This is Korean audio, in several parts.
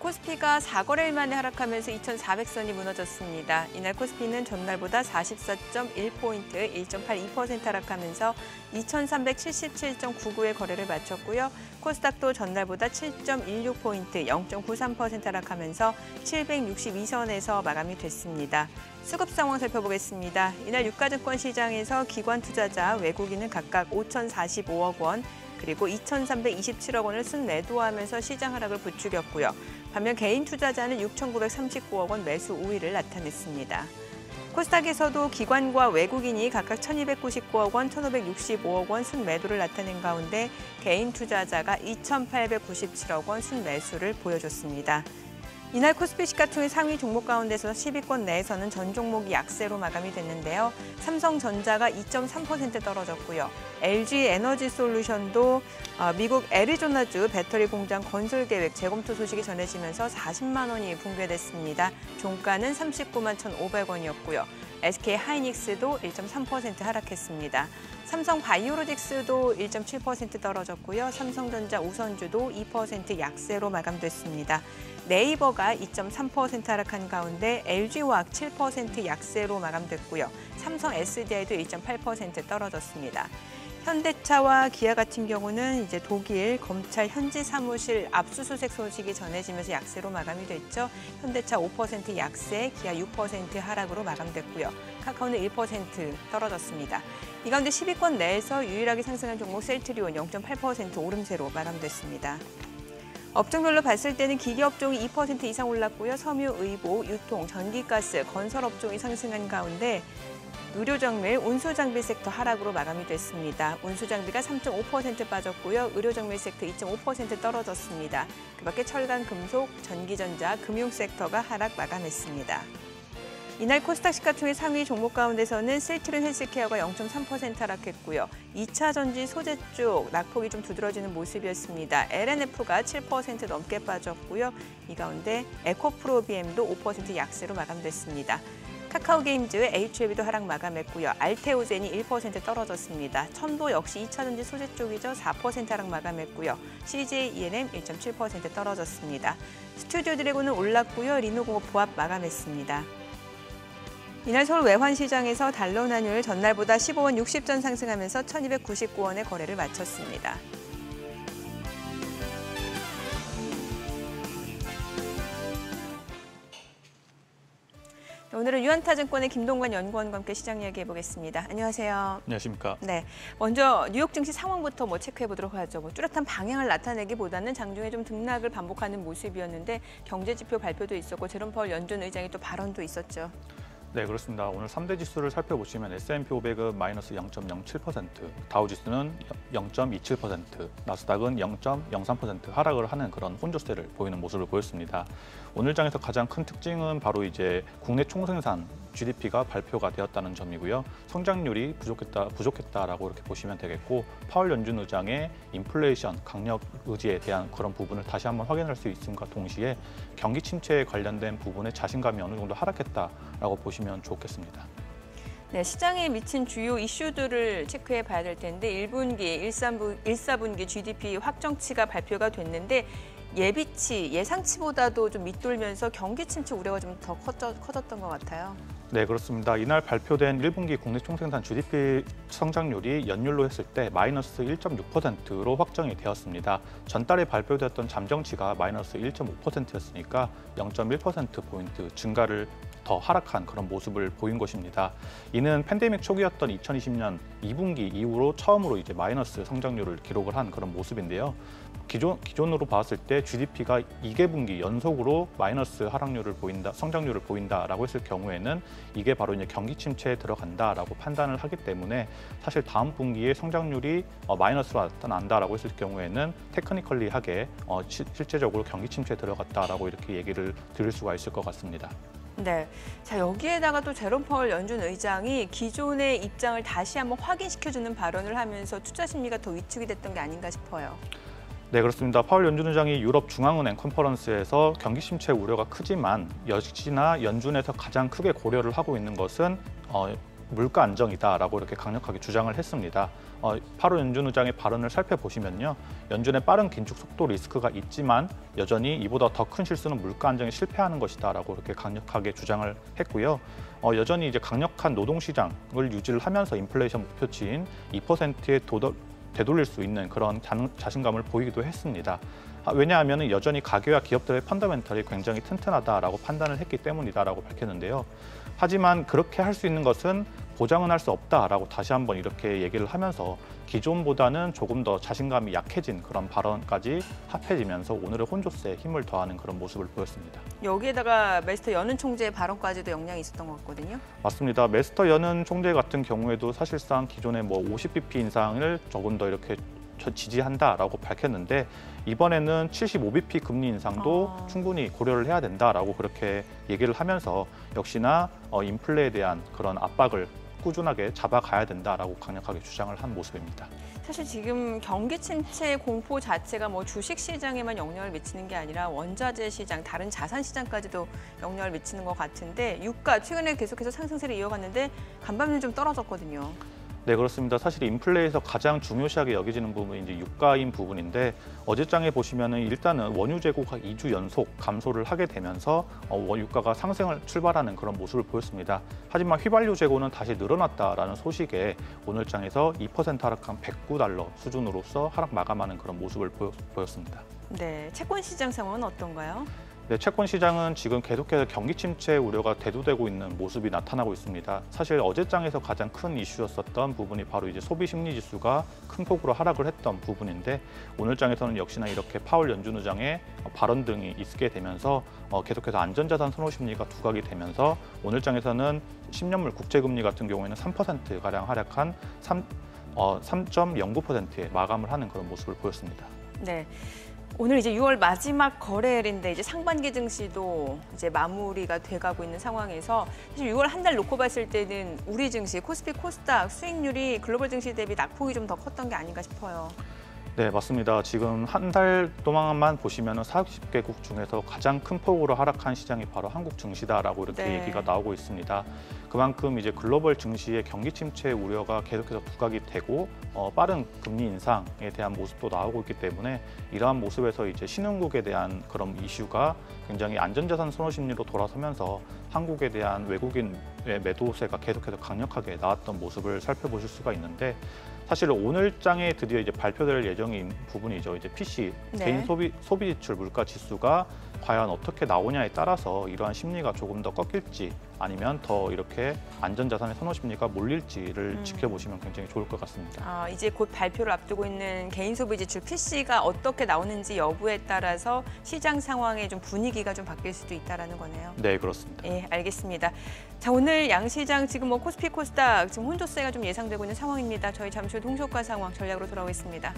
코스피가 4거래일 만에 하락하면서 2,400선이 무너졌습니다. 이날 코스피는 전날보다 44.1포인트, 1.82% 하락하면서 2,377.99의 거래를 마쳤고요. 코스닥도 전날보다 7.16포인트, 0.93% 하락하면서 762선에서 마감이 됐습니다. 수급 상황 살펴보겠습니다. 이날 유가증권 시장에서 기관 투자자, 외국인은 각각 5,045억 원, 그리고 2,327억 원을 순매도하면서 시장 하락을 부추겼고요. 반면 개인 투자자는 6,939억 원 매수 우위를 나타냈습니다. 코스닥에서도 기관과 외국인이 각각 1,299억 원, 1,565억 원 순매도를 나타낸 가운데 개인 투자자가 2,897억 원 순매수를 보여줬습니다. 이날 코스피 시가총액 상위 종목 가운데서 10위권 내에서는 전 종목이 약세로 마감이 됐는데요. 삼성전자가 2.3% 떨어졌고요. LG에너지솔루션도 미국 애리조나주 배터리 공장 건설 계획 재검토 소식이 전해지면서 40만 원이 붕괴됐습니다. 종가는 39만 1,500원이었고요. SK하이닉스도 1.3% 하락했습니다. 삼성바이오로직스도 1.7% 떨어졌고요. 삼성전자 우선주도 2% 약세로 마감됐습니다. 네이버가 2.3% 하락한 가운데 LG화학 7% 약세로 마감됐고요. 삼성 SDI도 1.8% 떨어졌습니다. 현대차와 기아 같은 경우는 이제 독일 검찰 현지 사무실 압수수색 소식이 전해지면서 약세로 마감이 됐죠. 현대차 5% 약세, 기아 6% 하락으로 마감됐고요. 카카오는 1% 떨어졌습니다. 이 가운데 10위권 내에서 유일하게 상승한 종목 셀트리온 0.8% 오름세로 마감됐습니다. 업종별로 봤을 때는 기계업종이 2% 이상 올랐고요. 섬유, 의보, 유통, 전기가스, 건설업종이 상승한 가운데 의료정밀, 운수장비 섹터 하락으로 마감이 됐습니다. 운수장비가 3.5% 빠졌고요. 의료정밀 섹터 2.5% 떨어졌습니다. 그밖에 철강, 금속, 전기전자, 금융 섹터가 하락 마감했습니다. 이날 코스닥 시가총액 상위 종목 가운데서는 셀트리온 헬스케어가 0.3% 하락했고요. 2차 전지 소재 쪽 낙폭이 좀 두드러지는 모습이었습니다. LNF가 7% 넘게 빠졌고요. 이 가운데 에코프로비엠도 5% 약세로 마감됐습니다. 카카오게임즈, HLB도 하락 마감했고요. 알테오젠이 1% 떨어졌습니다. 첨도 역시 2차 전지 소재 쪽이죠. 4% 하락 마감했고요. CJ ENM 1.7% 떨어졌습니다. 스튜디오 드래곤은 올랐고요. 리노공업 보합 마감했습니다. 이날 서울 외환시장에서 달러 환율 전날보다 15원 60전 상승하면서 1,299원의 거래를 마쳤습니다. 오늘은 유한타증권의 김동관 연구원과 함께 시장 이야기 해보겠습니다. 안녕하세요. 안녕하십니까. 네, 먼저 뉴욕 증시 상황부터 뚜렷해 보도록 하죠. 뚜렷한 방향을 나타내기보다는 장중에 좀 등락을 반복하는 모습이었는데 경제 지표 발표도 있었고 제롬 파월 연준 의장이 또 발언도 있었죠. 네, 그렇습니다. 오늘 3대 지수를 살펴보시면 S&P 500은 마이너스 0.07%, 다우지수는 0.27%, 나스닥은 0.03% 하락을 하는 그런 혼조세를 보이는 모습을 보였습니다. 오늘 장에서 가장 큰 특징은 바로 이제 국내 총생산 GDP가 발표가 되었다는 점이고요. 성장률이 부족했다라고 이렇게 보시면 되겠고, 파월 연준 의장의 인플레이션 강력 의지에 대한 그런 부분을 다시 한번 확인할 수 있음과 동시에 경기 침체에 관련된 부분에 자신감이 어느 정도 하락했다라고 보시면 좋겠습니다. 네, 시장에 미친 주요 이슈들을 체크해 봐야 될 텐데 1분기, 1사분기 GDP 확정치가 발표가 됐는데 예비치, 예상치보다도 좀 밑돌면서 경기 침체 우려가 좀 더 커졌던 것 같아요. 네, 그렇습니다. 이날 발표된 1분기 국내 총생산 GDP 성장률이 연율로 했을 때 마이너스 1.6%로 확정이 되었습니다. 전달에 발표되었던 잠정치가 마이너스 1.5%였으니까 0.1%포인트 증가를 더 하락한 그런 모습을 보인 것입니다. 이는 팬데믹 초기였던 2020년 2분기 이후로 처음으로 이제 마이너스 성장률을 기록을 한 그런 모습인데요. 기존으로 봤을 때 GDP가 2개분기 연속으로 마이너스 성장률을 보인다라고 했을 경우에는 이게 바로 이제 경기 침체에 들어간다라고 판단을 하기 때문에 사실 다음 분기에 성장률이 마이너스로 나타난다라고 했을 경우에는 테크니컬리하게 실제적으로 경기 침체에 들어갔다라고 이렇게 얘기를 드릴 수가 있을 것 같습니다. 네, 자 여기에다가 또 제롬 파월 연준 의장이 기존의 입장을 다시 한번 확인시켜주는 발언을 하면서 투자 심리가 더 위축이 됐던 게 아닌가 싶어요. 네, 그렇습니다. 파월 연준 의장이 유럽 중앙은행 컨퍼런스에서 경기 침체 우려가 크지만 역시나 연준에서 가장 크게 고려를 하고 있는 것은 물가 안정이다라고 이렇게 강력하게 주장을 했습니다. 8월 연준 의장의 발언을 살펴보시면요. 연준의 빠른 긴축 속도 리스크가 있지만 여전히 이보다 더 큰 실수는 물가 안정에 실패하는 것이다라고 이렇게 강력하게 주장을 했고요. 여전히 이제 강력한 노동시장을 유지를 하면서 인플레이션 목표치인 2%에 되돌릴 수 있는 그런 자신감을 보이기도 했습니다. 왜냐하면 여전히 가계와 기업들의 펀더멘털이 굉장히 튼튼하다라고 판단을 했기 때문이다라고 밝혔는데요. 하지만 그렇게 할 수 있는 것은 보장은 할 수 없다라고 다시 한번 이렇게 얘기를 하면서 기존보다는 조금 더 자신감이 약해진 그런 발언까지 합해지면서 오늘의 혼조세에 힘을 더하는 그런 모습을 보였습니다. 여기에다가 메스터 연은 총재의 발언까지도 영향이 있었던 것 같거든요. 맞습니다. 메스터 연은 총재 같은 경우에도 사실상 기존의 50bp 인상을 조금 더 이렇게 지지한다라고 밝혔는데 이번에는 75bp 금리 인상도 충분히 고려를 해야 된다라고 그렇게 얘기를 하면서 역시나 인플레에 대한 그런 압박을 꾸준하게 잡아가야 된다라고 강력하게 주장을 한 모습입니다. 사실 지금 경기 침체 공포 자체가 주식 시장에만 영향을 미치는 게 아니라 원자재 시장, 다른 자산 시장까지도 영향을 미치는 것 같은데 유가 최근에 계속해서 상승세를 이어갔는데 간밤에는 좀 떨어졌거든요. 네, 그렇습니다. 사실 인플레에서 가장 중요시하게 여겨지는 부분이 이제 유가인 부분인데 어제장에 보시면은 일단은 원유 재고가 2주 연속 감소를 하게 되면서 유가가 상승을 출발하는 그런 모습을 보였습니다. 하지만 휘발유 재고는 다시 늘어났다라는 소식에 오늘장에서 2% 하락한 $109 수준으로서 하락 마감하는 그런 모습을 보였습니다. 네, 채권 시장 상황은 어떤가요? 네, 채권 시장은 지금 계속해서 경기 침체 우려가 대두되고 있는 모습이 나타나고 있습니다. 사실 어제장에서 가장 큰 이슈였었던 부분이 바로 이제 소비 심리 지수가 큰 폭으로 하락을 했던 부분인데 오늘장에서는 역시나 이렇게 파월 연준 의장의 발언 등이 있게 되면서 계속해서 안전자산 선호 심리가 두각이 되면서 오늘장에서는 10년물 국채금리 같은 경우에는 3%가량 하락한 3.09%에 마감을 하는 그런 모습을 보였습니다. 네. 오늘 이제 6월 마지막 거래일인데 이제 상반기 증시도 이제 마무리가 돼가고 있는 상황에서 사실 6월 한 달 놓고 봤을 때는 우리 증시, 코스피, 코스닥 수익률이 글로벌 증시 대비 낙폭이 좀 더 컸던 게 아닌가 싶어요. 네, 맞습니다. 지금 한 달 동안만 보시면 40개국 중에서 가장 큰 폭으로 하락한 시장이 바로 한국 증시다라고 이렇게 얘기가 나오고 있습니다. 그만큼 이제 글로벌 증시의 경기 침체 우려가 계속해서 부각이 되고 빠른 금리 인상에 대한 모습도 나오고 있기 때문에 이러한 모습에서 이제 신흥국에 대한 그런 이슈가 굉장히 안전자산 선호 심리로 돌아서면서 한국에 대한 외국인의 매도세가 계속해서 강력하게 나왔던 모습을 살펴보실 수가 있는데 사실 오늘장에 드디어 이제 발표될 예정인 부분이죠. 이제 PC 개인 소비 지출 물가 지수가 과연 어떻게 나오냐에 따라서 이러한 심리가 조금 더 꺾일지 아니면 더 이렇게 안전자산의 선호 심리가 몰릴지를 지켜보시면 굉장히 좋을 것 같습니다. 이제 곧 발표를 앞두고 있는 개인 소비 지출 PC가 어떻게 나오는지 여부에 따라서 시장 상황의 좀 분위기가 좀 바뀔 수도 있다라는 거네요. 네, 그렇습니다. 네, 알겠습니다. 자, 오늘 양시장 지금 코스피, 코스닥 지금 혼조세가 좀 예상되고 있는 상황입니다. 저희 잠시 후 동시효과 상황 전략으로 돌아오겠습니다.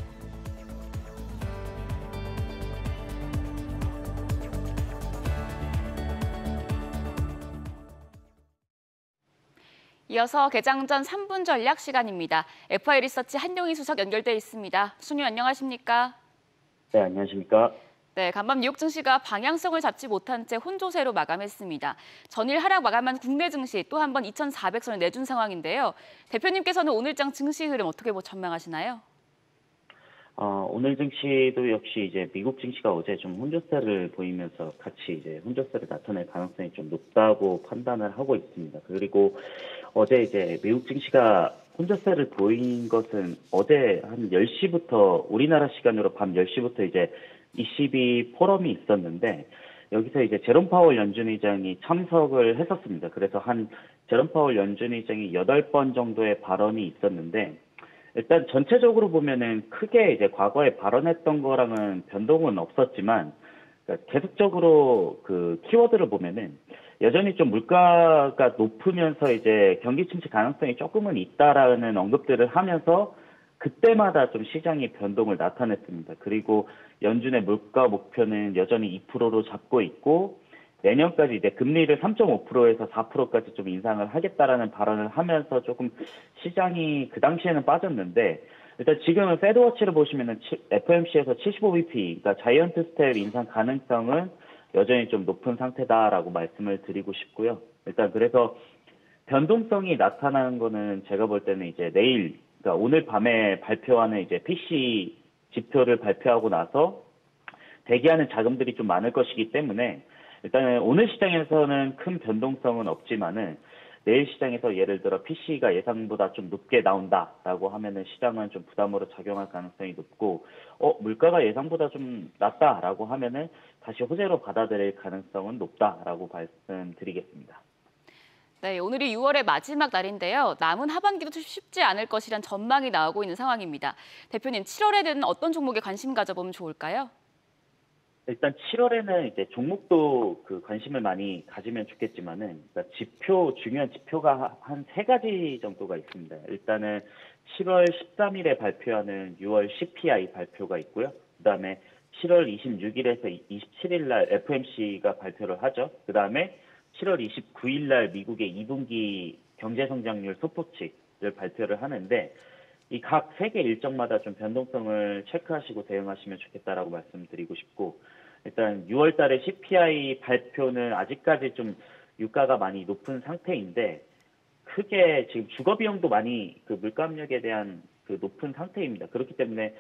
이어서 개장 전 3분 전략 시간입니다. FI 리서치 한용희 수석 연결돼 있습니다. 수님 안녕하십니까? 네, 안녕하십니까? 네, 간밤 뉴욕 증시가 방향성을 잡지 못한 채 혼조세로 마감했습니다. 전일 하락 마감한 국내 증시 또 한 번 2,400선을 내준 상황인데요. 대표님께서는 오늘장 증시 흐름 어떻게 전망하시나요? 오늘 증시도 역시 이제 미국 증시가 어제 좀 혼조세를 보이면서 같이 이제 혼조세를 나타낼 가능성이 좀 높다고 판단을 하고 있습니다. 그리고 어제 이제 미국 증시가 혼조세를 보인 것은 어제 한 10시부터 우리나라 시간으로 밤 10시부터 이제 ECB 포럼이 있었는데 여기서 이제 제롬 파월 연준 의장이 참석을 했었습니다. 그래서 한 제롬 파월 연준 의장이 8번 정도의 발언이 있었는데 일단 전체적으로 보면은 크게 이제 과거에 발언했던 거랑은 변동은 없었지만 그러니까 계속적으로 그 키워드를 보면은 여전히 좀 물가가 높으면서 이제 경기 침체 가능성이 조금은 있다라는 언급들을 하면서 그때마다 좀 시장이 변동을 나타냈습니다. 그리고 연준의 물가 목표는 여전히 2%로 잡고 있고 내년까지 이제 금리를 3.5%에서 4%까지 좀 인상을 하겠다라는 발언을 하면서 조금 시장이 그 당시에는 빠졌는데 일단 지금은 페드워치를 보시면은 FOMC에서 75bp, 그러니까 자이언트 스텝 인상 가능성은 여전히 좀 높은 상태다라고 말씀을 드리고 싶고요. 일단 그래서 변동성이 나타나는 거는 제가 볼 때는 이제 내일, 그러니까 오늘 밤에 발표하는 이제 PC 지표를 발표하고 나서 대기하는 자금들이 좀 많을 것이기 때문에 일단은 오늘 시장에서는 큰 변동성은 없지만은 내일 시장에서 예를 들어 PC가 예상보다 좀 높게 나온다라고 하면은 시장은 좀 부담으로 작용할 가능성이 높고, 물가가 예상보다 좀 낮다라고 하면은 다시 호재로 받아들일 가능성은 높다라고 말씀드리겠습니다. 네, 오늘이 6월의 마지막 날인데요. 남은 하반기도 쉽지 않을 것이란 전망이 나오고 있는 상황입니다. 대표님, 7월에는 어떤 종목에 관심 가져보면 좋을까요? 일단 7월에는 이제 종목도 그 관심을 많이 가지면 좋겠지만은, 그러니까 중요한 지표가 한 3가지 정도가 있습니다. 일단은 7월 13일에 발표하는 6월 CPI 발표가 있고요. 그다음에 7월 26일에서 27일 날 FOMC가 발표를 하죠. 그다음에 7월 29일 날 미국의 2분기 경제 성장률 소포치를 발표를 하는데, 이 각 3개 일정마다 좀 변동성을 체크하시고 대응하시면 좋겠다라고 말씀드리고 싶고, 일단 6월 달에 CPI 발표는 아직까지 좀 유가가 많이 높은 상태인데, 크게 지금 주거 비용도 많이 그 물가 압력에 대한 그 높은 상태입니다. 그렇기 때문에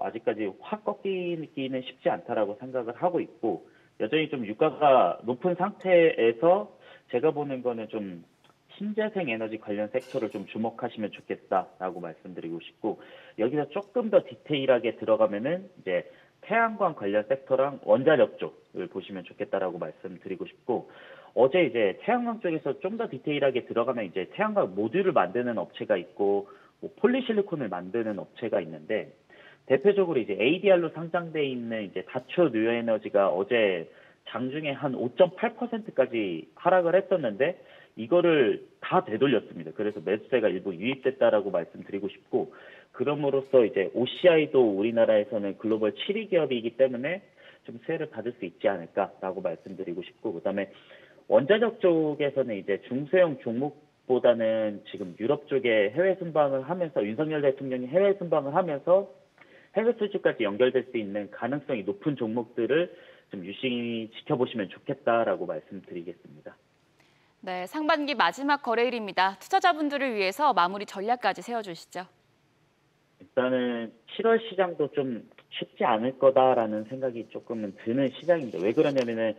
아직까지 확 꺾이기는 쉽지 않다라고 생각을 하고 있고, 여전히 좀 유가가 높은 상태에서 제가 보는 거는 좀 신재생 에너지 관련 섹터를 좀 주목하시면 좋겠다라고 말씀드리고 싶고, 여기서 조금 더 디테일하게 들어가면은 이제 태양광 관련 섹터랑 원자력 쪽을 보시면 좋겠다라고 말씀드리고 싶고, 어제 이제 태양광 쪽에서 좀 더 디테일하게 들어가면 이제 태양광 모듈을 만드는 업체가 있고, 뭐 폴리실리콘을 만드는 업체가 있는데, 대표적으로 이제 ADR로 상장돼 있는 이제 다초 뉴에너지가 어제 장중에 한 5.8%까지 하락을 했었는데, 이거를 다 되돌렸습니다. 그래서 매수세가 일부 유입됐다라고 말씀드리고 싶고, 그럼으로써 이제 OCI도 우리나라에서는 글로벌 7위 기업이기 때문에 좀 수혜를 받을 수 있지 않을까라고 말씀드리고 싶고, 그다음에 원자력 쪽에서는 이제 중소형 종목보다는 지금 유럽 쪽에 해외 순방을 하면서 윤석열 대통령이 해외 순방을 하면서 해외 수주까지 연결될 수 있는 가능성이 높은 종목들을 좀 유심히 지켜보시면 좋겠다라고 말씀드리겠습니다. 네, 상반기 마지막 거래일입니다. 투자자분들을 위해서 마무리 전략까지 세워주시죠. 일단은 7월 시장도 좀 쉽지 않을 거다라는 생각이 조금은 드는 시장입니다. 왜 그러냐면은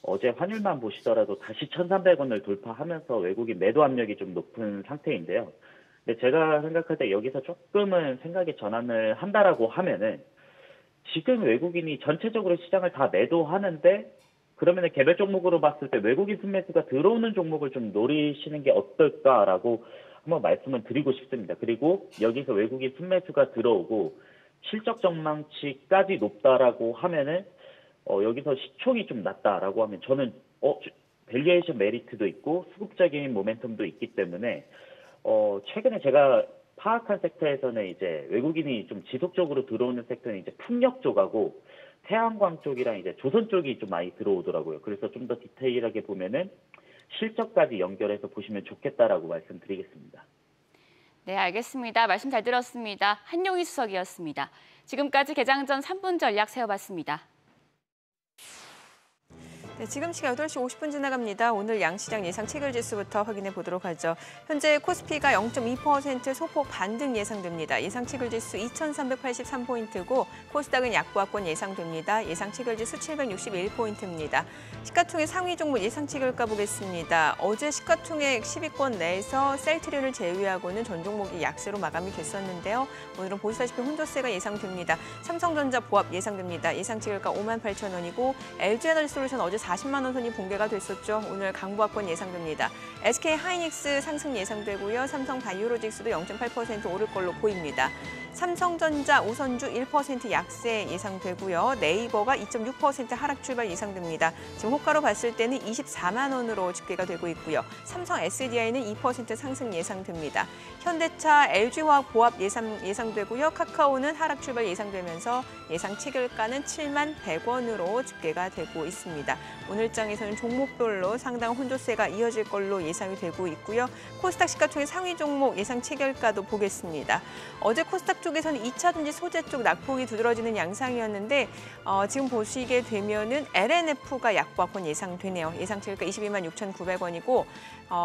어제 환율만 보시더라도 다시 1,300원을 돌파하면서 외국인 매도 압력이 좀 높은 상태인데요. 근데 제가 생각할 때 여기서 조금은 생각의 전환을 한다라고 하면은, 지금 외국인이 전체적으로 시장을 다 매도하는데, 그러면은 개별 종목으로 봤을 때 외국인 순매수가 들어오는 종목을 좀 노리시는 게 어떨까라고 한번 말씀을 드리고 싶습니다. 그리고 여기서 외국인 순매수가 들어오고 실적 전망치까지 높다라고 하면은 여기서 시총이 좀 낮다라고 하면 저는 밸류에이션 메리트도 있고 수급적인 모멘텀도 있기 때문에 최근에 제가 파악한 섹터에서는 이제 외국인이 좀 지속적으로 들어오는 섹터는 이제 풍력 쪽하고 태양광 쪽이랑 이제 조선 쪽이 좀 많이 들어오더라고요. 그래서 좀 더 디테일하게 보면은 실적까지 연결해서 보시면 좋겠다라고 말씀드리겠습니다. 네, 알겠습니다. 말씀 잘 들었습니다. 한용희 수석이었습니다. 지금까지 개장 전 3분 전략 세워봤습니다. 네, 지금 시각 8시 50분 지나갑니다. 오늘 양시장 예상 체결지수부터 확인해 보도록 하죠. 현재 코스피가 0.2% 소폭 반등 예상됩니다. 예상 체결지수 2,383포인트고 코스닥은 약보합권 예상됩니다. 예상 체결지수 761포인트입니다. 시가총액 상위 종목 예상 체결가 보겠습니다. 어제 시가총액 10위권 내에서 셀트리온을 제외하고는 전 종목이 약세로 마감이 됐었는데요. 오늘은 보시다시피 혼조세가 예상됩니다. 삼성전자 보합 예상됩니다. 예상 체결가 58,000원이고 LG에너지솔루션 어제 40만 원 선이 붕괴가 됐었죠. 오늘 강보합권 예상됩니다. SK 하이닉스 상승 예상되고요. 삼성 바이오로직스도 0.8% 오를 걸로 보입니다. 삼성전자 우선주 1% 약세 예상되고요. 네이버가 2.6% 하락 출발 예상됩니다. 지금 호가로 봤을 때는 24만 원으로 집계가 되고 있고요. 삼성 SDI는 2% 상승 예상됩니다. 현대차, LG화학 보합 예상되고요. 카카오는 하락 출발 예상되면서 예상 체결가는 7만 100원으로 집계가 되고 있습니다. 오늘장에서는 종목별로 상당 혼조세가 이어질 걸로 예상이 되고 있고요. 코스닥 시가총액 상위 종목 예상 체결가도 보겠습니다. 어제 코스닥 쪽에서는 2차전지 소재 쪽 낙폭이 두드러지는 양상이었는데 지금 보시게 되면은 LNF가 약보합권 예상되네요. 예상 체결가 22만 6,900원이고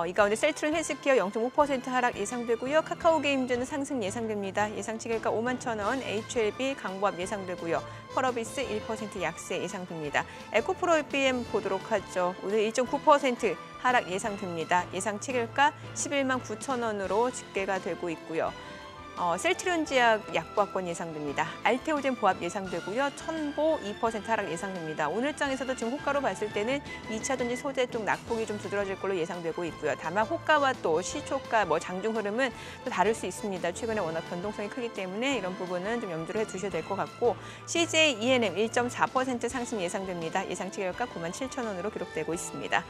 이 가운데 셀트론 헬스케어 0.5% 하락 예상되고요. 카카오게임즈는 상승 예상됩니다. 예상 체결가 5만 1,000원, HLB 강보합 예상되고요. 펄어비스 1% 약세 예상됩니다. 에코프로비엠 보도록 하죠. 오늘 1.9% 하락 예상됩니다. 예상 체결가 11만 9,000원으로 집계가 되고 있고요. 셀트리온제약 약보합권 예상됩니다. 알테오젠 보합 예상되고요. 첨보 2% 하락 예상됩니다. 오늘장에서도 지금 호가로 봤을 때는 2차전지 소재 쪽 낙폭이 좀 두드러질 걸로 예상되고 있고요. 다만 호가와 또 시초가, 장중 흐름은 또 다를 수 있습니다. 최근에 워낙 변동성이 크기 때문에 이런 부분은 좀 염두를 해두셔야 될 것 같고 CJ ENM 1.4% 상승 예상됩니다. 예상 체결가 9만 7,000원으로 기록되고 있습니다.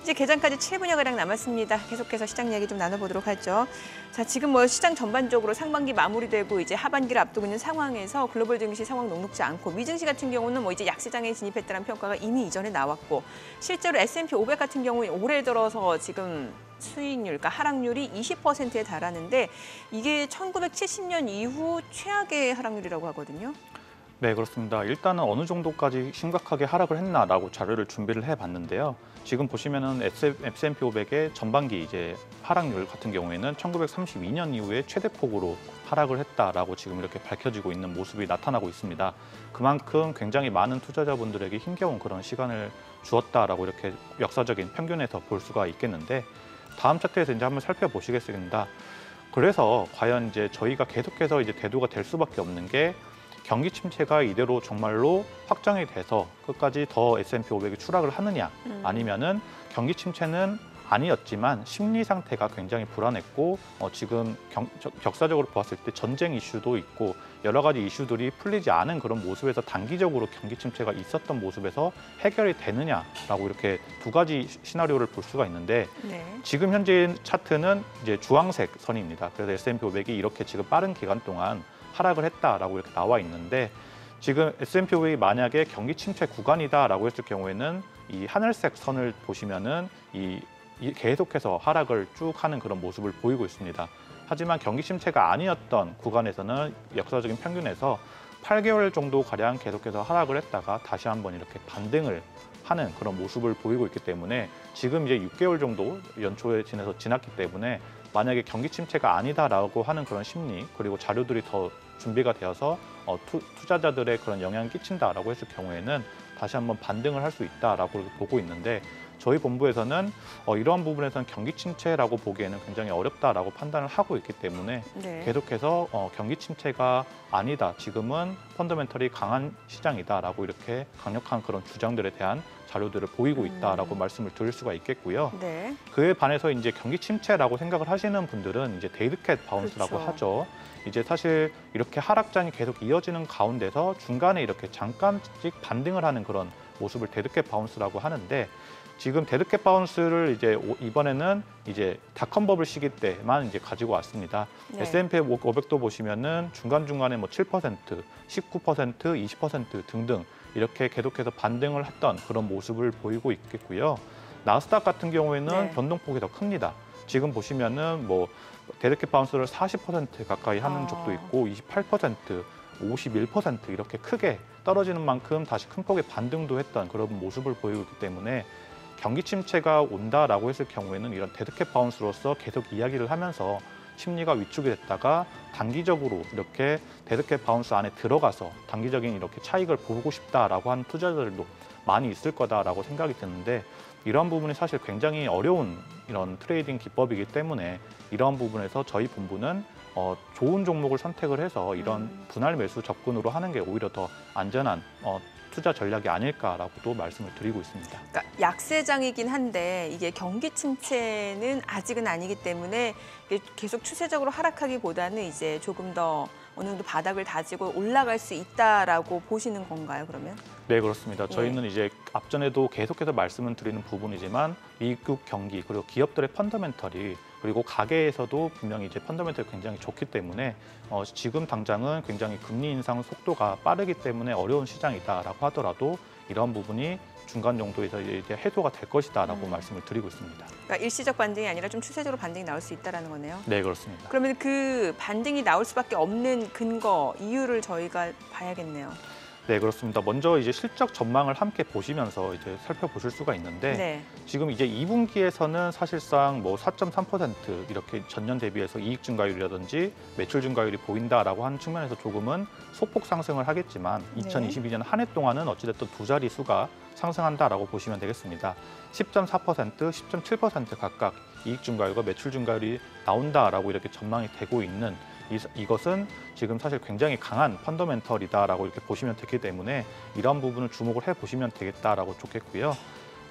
이제 개장까지 7분여가량 남았습니다. 계속해서 시장 이야기 좀 나눠보도록 하죠. 자, 지금 시장 전반적으로 상반기 마무리되고 이제 하반기를 앞두고 있는 상황에서 글로벌 증시 상황 녹록지 않고 미증시 같은 경우는 이제 약세장에 진입했다는 평가가 이미 이전에 나왔고 실제로 S&P 500 같은 경우에 올해 들어서 지금 수익률, 그러니까 하락률이 20%에 달하는데 이게 1970년 이후 최악의 하락률이라고 하거든요. 네, 그렇습니다. 일단은 어느 정도까지 심각하게 하락을 했나라고 자료를 준비를 해봤는데요. 지금 보시면은 S&P 500의 전반기 이제 하락률 같은 경우에는 1932년 이후에 최대폭으로 하락을 했다라고 지금 이렇게 밝혀지고 있는 모습이 나타나고 있습니다. 그만큼 굉장히 많은 투자자분들에게 힘겨운 그런 시간을 주었다라고 이렇게 역사적인 평균에서 볼 수가 있겠는데 다음 차트에서 이제 한번 살펴보시겠습니다. 그래서 과연 이제 저희가 계속해서 이제 대두가 될 수밖에 없는 게 경기 침체가 이대로 정말로 확정이 돼서 끝까지 더 S&P 500이 추락을 하느냐 아니면은 경기 침체는 아니었지만 심리 상태가 굉장히 불안했고 지금 격사적으로 보았을 때 전쟁 이슈도 있고 여러 가지 이슈들이 풀리지 않은 그런 모습에서 단기적으로 경기 침체가 있었던 모습에서 해결이 되느냐라고 이렇게 두 가지 시나리오를 볼 수가 있는데 네. 지금 현재 차트는 이제 주황색 선입니다. 그래서 S&P 500이 이렇게 지금 빠른 기간 동안 하락을 했다라고 이렇게 나와 있는데 지금 S&P 500이 만약에 경기 침체 구간이다라고 했을 경우에는 이 하늘색 선을 보시면은 이 계속해서 하락을 쭉 하는 그런 모습을 보이고 있습니다. 하지만 경기 침체가 아니었던 구간에서는 역사적인 평균에서 8개월 정도 가량 계속해서 하락을 했다가 다시 한번 이렇게 반등을 하는 그런 모습을 보이고 있기 때문에 지금 이제 6개월 정도 연초에 지났기 때문에 만약에 경기 침체가 아니다라고 하는 그런 심리 그리고 자료들이 더 준비가 되어서 투자자들의 그런 영향을 끼친다라고 했을 경우에는 다시 한번 반등을 할 수 있다라고 보고 있는데 저희 본부에서는 이러한 부분에서는 경기 침체라고 보기에는 굉장히 어렵다라고 판단을 하고 있기 때문에 네. 계속해서 경기 침체가 아니다. 지금은 펀더멘털이 강한 시장이다라고 이렇게 강력한 그런 주장들에 대한 자료들을 보이고 있다라고 말씀을 드릴 수가 있겠고요. 네. 그에 반해서 이제 경기 침체라고 생각을 하시는 분들은 이제 데이드캣 바운스라고 그렇죠. 하죠. 이제 사실 이렇게 하락장이 계속 이어지는 가운데서 중간에 이렇게 잠깐씩 반등을 하는 그런 모습을 데드캣 바운스라고 하는데 지금 데드캣 바운스를 이제 이번에는 이제 닷컴 버블 시기 때만 이제 가지고 왔습니다. 네. S&P 500도 보시면은 중간중간에 7%, 19%, 20% 등등 이렇게 계속해서 반등을 했던 그런 모습을 보이고 있겠고요. 나스닥 같은 경우에는 네. 변동폭이 더 큽니다. 지금 보시면은 데드캣 바운스를 40% 가까이 하는 적도 있고 28%, 51% 이렇게 크게 떨어지는 만큼 다시 큰 폭의 반등도 했던 그런 모습을 보이고 있기 때문에 경기 침체가 온다라고 했을 경우에는 이런 데드캣 바운스로서 계속 이야기를 하면서 심리가 위축이 됐다가 단기적으로 이렇게 데드캣 바운스 안에 들어가서 단기적인 이렇게 차익을 보고 싶다라고 하는 투자자들도 많이 있을 거다라고 생각이 드는데 이런 부분이 사실 굉장히 어려운 이런 트레이딩 기법이기 때문에 이런 부분에서 저희 본부는 좋은 종목을 선택을 해서 이런 분할 매수 접근으로 하는 게 오히려 더 안전한 투자 전략이 아닐까라고도 말씀을 드리고 있습니다. 그러니까 약세장이긴 한데 이게 경기 침체는 아직은 아니기 때문에 이게 계속 추세적으로 하락하기보다는 이제 조금 더 어느 정도 바닥을 다지고 올라갈 수 있다라고 보시는 건가요, 그러면? 네, 그렇습니다. 저희는 이제 앞전에도 계속해서 말씀을 드리는 부분이지만 미국 경기 그리고 기업들의 펀더멘털이 그리고 가계에서도 분명히 이제 펀더멘털이 굉장히 좋기 때문에 지금 당장은 굉장히 금리 인상 속도가 빠르기 때문에 어려운 시장이다라고 하더라도 이런 부분이 중간 정도에서 이제 해소가 될 것이다라고 말씀을 드리고 있습니다. 그러니까 일시적 반등이 아니라 좀 추세적으로 반등이 나올 수 있다라는 거네요. 네, 그렇습니다. 그러면 그 반등이 나올 수밖에 없는 근거, 이유를 저희가 봐야겠네요. 네, 그렇습니다. 먼저 이제 실적 전망을 함께 보시면서 이제 살펴보실 수가 있는데 네. 지금 이제 2분기에서는 사실상 뭐 4.3% 이렇게 전년 대비해서 이익 증가율이라든지 매출 증가율이 보인다라고 하는 측면에서 조금은 소폭 상승을 하겠지만 네. 2022년 한 해 동안은 어찌됐든 두 자리 수가 상승한다라고 보시면 되겠습니다. 10.4%, 10.7% 각각 이익 증가율과 매출 증가율이 나온다라고 이렇게 전망이 되고 있는 이것은 지금 사실 굉장히 강한 펀더멘털이다라고 이렇게 보시면 되기 때문에 이런 부분을 주목을 해보시면 되겠다라고 좋겠고요.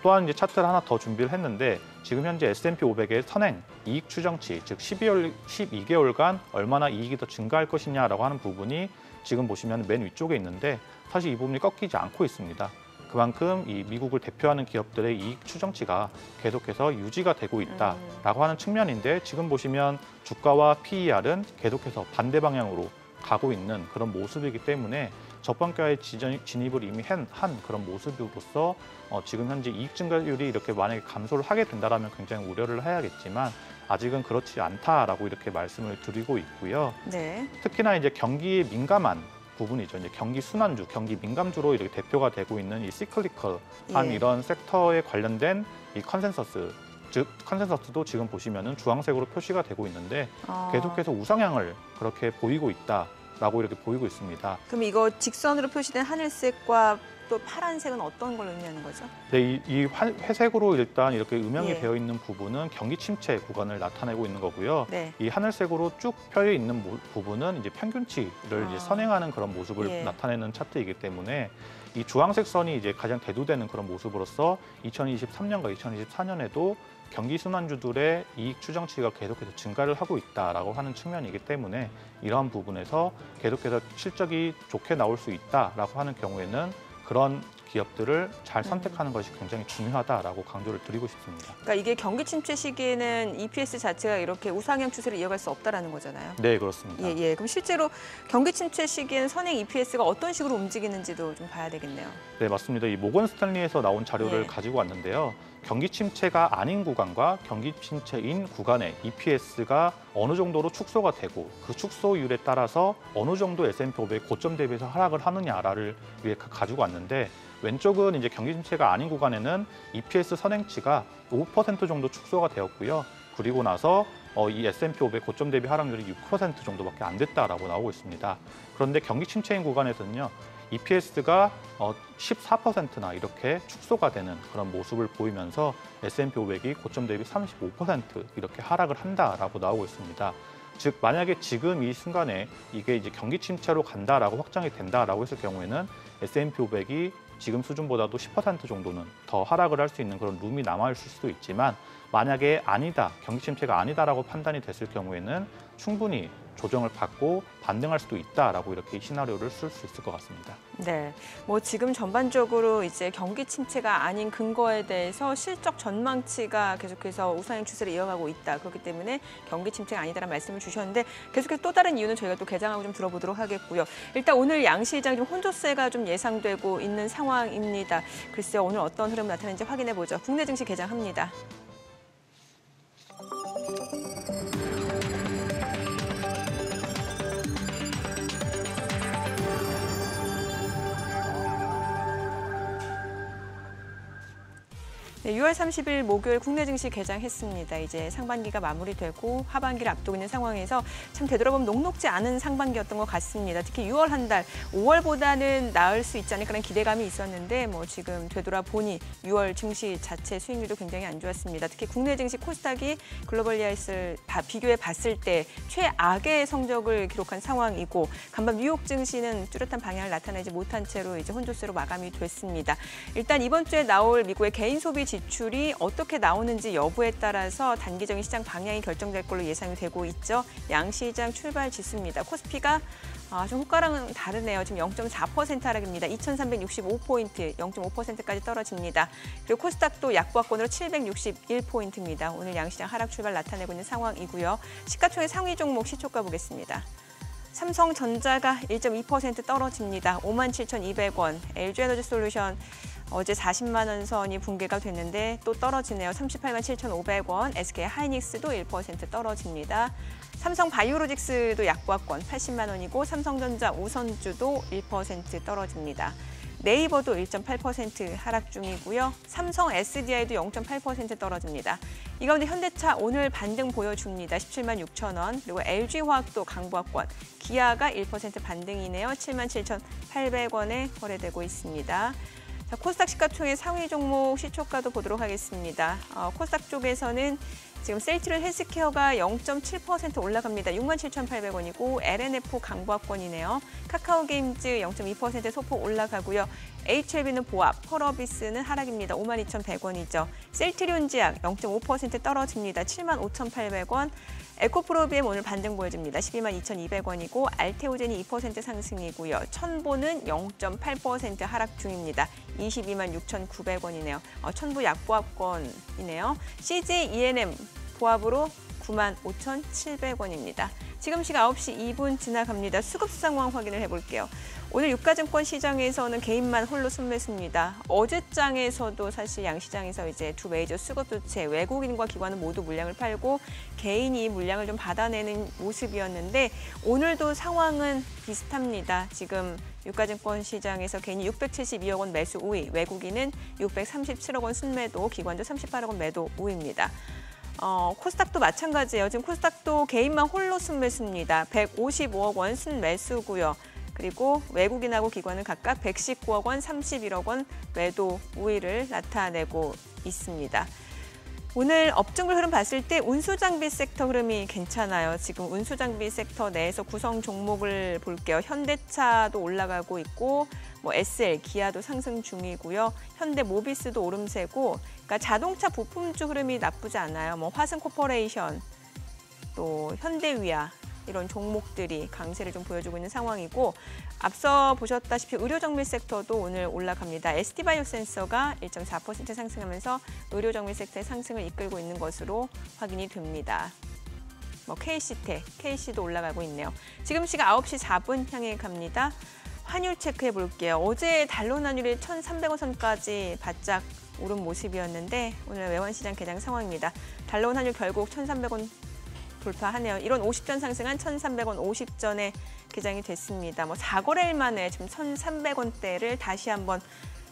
또한 이제 차트를 하나 더 준비를 했는데 지금 현재 S&P 500의 선행 이익 추정치, 즉 12개월간 얼마나 이익이 더 증가할 것이냐라고 하는 부분이 지금 보시면 맨 위쪽에 있는데 사실 이 부분이 꺾이지 않고 있습니다. 그만큼 이 미국을 대표하는 기업들의 이익 추정치가 계속해서 유지가 되고 있다라고 하는 측면인데 지금 보시면 주가와 PER은 계속해서 반대 방향으로 가고 있는 그런 모습이기 때문에 저평가에 진입을 이미 한 그런 모습으로서 지금 현재 이익 증가율이 이렇게 만약에 감소를 하게 된다면 굉장히 우려를 해야겠지만 아직은 그렇지 않다라고 이렇게 말씀을 드리고 있고요. 네. 특히나 이제 경기에 민감한 부분이죠. 이제 경기 순환주, 경기 민감주로 이렇게 대표가 되고 있는 이 시클리컬한 이런 섹터에 관련된 이 컨센서스, 즉 컨센서스도 지금 보시면은 주황색으로 표시가 되고 있는데 계속해서 우상향을 그렇게 보이고 있다라고 이렇게 보이고 있습니다. 그럼 이거 직선으로 표시된 하늘색과 또 파란색은 어떤 걸 의미하는 거죠? 네, 이 회색으로 일단 이렇게 음영이 예. 되어 있는 부분은 경기 침체 구간을 나타내고 있는 거고요. 네. 이 하늘색으로 쭉 펴여 있는 부분은 이제 평균치를 이제 선행하는 그런 모습을 예. 나타내는 차트이기 때문에 이 주황색 선이 이제 가장 대두되는 그런 모습으로서 2023년과 2024년에도 경기 순환주들의 이익 추정치가 계속해서 증가를 하고 있다라고 하는 측면이기 때문에 이러한 부분에서 계속해서 실적이 좋게 나올 수 있다라고 하는 경우에는 그런 기업들을 잘 선택하는 것이 굉장히 중요하다라고 강조를 드리고 싶습니다. 그러니까 이게 경기 침체 시기에는 EPS 자체가 이렇게 우상향 추세를 이어갈 수 없다라는 거잖아요. 네, 그렇습니다. 예. 그럼 실제로 경기 침체 시기에는 선행 EPS가 어떤 식으로 움직이는지도 좀 봐야 되겠네요. 네, 맞습니다. 이 모건 스탠리에서 나온 자료를 예. 가지고 왔는데요. 경기 침체가 아닌 구간과 경기 침체인 구간의 EPS가 어느 정도로 축소가 되고 그 축소율에 따라서 어느 정도 S&P 500 고점 대비해서 하락을 하느냐를 위해 가지고 왔는데 왼쪽은 이제 경기 침체가 아닌 구간에는 EPS 선행치가 5% 정도 축소가 되었고요. 그리고 나서 이 S&P 500 고점 대비 하락률이 6% 정도밖에 안 됐다라고 나오고 있습니다. 그런데 경기 침체인 구간에서는요. EPS가 14%나 이렇게 축소가 되는 그런 모습을 보이면서 S&P 500이 고점 대비 35% 이렇게 하락을 한다라고 나오고 있습니다. 즉 만약에 지금 이 순간에 이게 이제 경기 침체로 간다라고 확정이 된다라고 했을 경우에는 S&P 500이 지금 수준보다도 10% 정도는 더 하락을 할 수 있는 그런 룸이 남아 있을 수도 있지만 만약에 아니다, 경기 침체가 아니다라고 판단이 됐을 경우에는 충분히 조정을 받고 반등할 수도 있다라고 이렇게 시나리오를 쓸 수 있을 것 같습니다. 네, 뭐 지금 전반적으로 이제 경기 침체가 아닌 근거에 대해서 실적 전망치가 계속해서 우상향 추세를 이어가고 있다. 그렇기 때문에 경기 침체가 아니다라는 말씀을 주셨는데 계속해서 또 다른 이유는 저희가 또 개장하고 좀 들어보도록 하겠고요. 일단 오늘 양시장 좀 혼조세가 좀 예상되고 있는 상황입니다. 글쎄요, 오늘 어떤 흐름 나타나는지 확인해 보죠. 국내 증시 개장합니다. 네, 6월 30일 목요일 국내 증시 개장했습니다. 이제 상반기가 마무리되고 하반기를 앞두고 있는 상황에서 참 되돌아보면 녹록지 않은 상반기였던 것 같습니다. 특히 6월 한 달, 5월보다는 나을 수 있지 않을까라는 기대감이 있었는데 뭐 지금 되돌아보니 6월 증시 자체 수익률도 굉장히 안 좋았습니다. 특히 국내 증시 코스닥이 글로벌 리아이스를 비교해 봤을 때 최악의 성적을 기록한 상황이고 간밤 뉴욕 증시는 뚜렷한 방향을 나타내지 못한 채로 이제 혼조세로 마감이 됐습니다. 일단 이번 주에 나올 미국의 개인 소비 지출이 어떻게 나오는지 여부에 따라서 단기적인 시장 방향이 결정될 걸로 예상이 되고 있죠. 양시장 출발 지수입니다. 코스피가 좀 호가랑은 다르네요. 지금 0.4% 하락입니다. 2,365포인트, 0.5%까지 떨어집니다. 그리고 코스닥도 약보합권으로 761포인트입니다. 오늘 양시장 하락 출발 나타내고 있는 상황이고요. 시가총액 상위 종목 시초가 보겠습니다. 삼성전자가 1.2% 떨어집니다. 57,200원. LG에너지솔루션 어제 40만 원 선이 붕괴가 됐는데 또 떨어지네요. 38만 7,500원. SK 하이닉스도 1% 떨어집니다. 삼성 바이오로직스도 약보합권 80만 원이고 삼성전자 우선주도 1% 떨어집니다. 네이버도 1.8% 하락 중이고요. 삼성 SDI도 0.8% 떨어집니다. 이 가운데 현대차 오늘 반등 보여줍니다. 17만 6천 원. 그리고 LG화학도 강보합권. 기아가 1% 반등이네요. 7만 7,800원에 거래되고 있습니다. 자, 코스닥 시가총액 상위 종목 시초가도 보도록 하겠습니다. 코스닥 쪽에서는 지금 셀트리온 헬스케어가 0.7% 올라갑니다. 67,800원이고 LNF 강보합권이네요. 카카오게임즈 0.2% 소폭 올라가고요. HLB는 보합, 펄어비스는 하락입니다. 52,100원이죠. 셀트리온 제약 0.5% 떨어집니다. 75,800원. 에코프로비엠 오늘 반등 보여줍니다. 12만 2,200원이고 알테오젠이 2% 상승이고요. 천보는 0.8% 하락 중입니다. 22만 6,900원이네요. 천보 약보합권이네요. CJ ENM 보합으로 9만 5,700원입니다. 지금 시각 9시 2분 지나갑니다. 수급 상황 확인을 해볼게요. 오늘 유가증권 시장에서는 개인만 홀로 순매수입니다. 어제장에서도 사실 양시장에서 이제 두 메이저 수급 주체 외국인과 기관은 모두 물량을 팔고 개인이 물량을 좀 받아내는 모습이었는데 오늘도 상황은 비슷합니다. 지금 유가증권 시장에서 개인이 672억 원 매수 우위, 외국인은 637억 원 순매도, 기관도 38억 원 매도 우위입니다. 코스닥도 마찬가지예요. 지금 코스닥도 개인만 홀로 순매수입니다. 155억 원 순매수고요. 그리고 외국인하고 기관은 각각 119억 원, 31억 원 매도 우위를 나타내고 있습니다. 오늘 업종별 흐름 봤을 때 운수장비 섹터 흐름이 괜찮아요. 지금 운수장비 섹터 내에서 구성 종목을 볼게요. 현대차도 올라가고 있고 SL, 기아도 상승 중이고요. 현대모비스도 오름세고 그러니까 자동차 부품주 흐름이 나쁘지 않아요. 화승코퍼레이션, 또 현대위아 이런 종목들이 강세를 좀 보여주고 있는 상황이고 앞서 보셨다시피 의료정밀 섹터도 오늘 올라갑니다. ST바이오센서가 1.4% 상승하면서 의료정밀 섹터의 상승을 이끌고 있는 것으로 확인이 됩니다. KC텍, KC도 올라가고 있네요. 지금 시각 9시 4분 향해 갑니다. 환율 체크해 볼게요. 어제 달러 환율이 1,300원 선까지 바짝 오른 모습이었는데 오늘 외환시장 개장 상황입니다. 달러 환율 결국 1,300원 돌파하네요. 이런 50전 상승한 1,300원 50전에 개장이 됐습니다. 4거래일 만에 지금 1,300원대를 다시 한번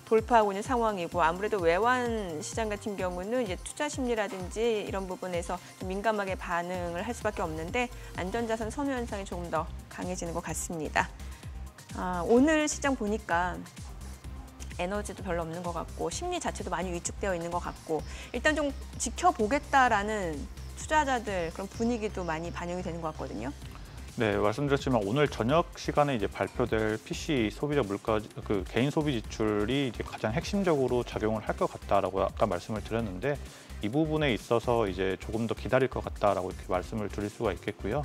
돌파하고 있는 상황이고 아무래도 외환 시장 같은 경우는 이제 투자 심리라든지 이런 부분에서 좀 민감하게 반응을 할 수밖에 없는데 안전자산 선호 현상이 조금 더 강해지는 것 같습니다. 오늘 시장 보니까 에너지도 별로 없는 것 같고 심리 자체도 많이 위축되어 있는 것 같고 일단 좀 지켜보겠다라는 투자자들 그런 분위기도 많이 반영이 되는 것 같거든요. 네, 말씀드렸지만 오늘 저녁 시간에 이제 발표될 PC 소비자 물가 개인 소비 지출이 이제 가장 핵심적으로 작용을 할 것 같다라고 아까 말씀을 드렸는데 이 부분에 있어서 이제 조금 더 기다릴 것 같다라고 이렇게 말씀을 드릴 수가 있겠고요.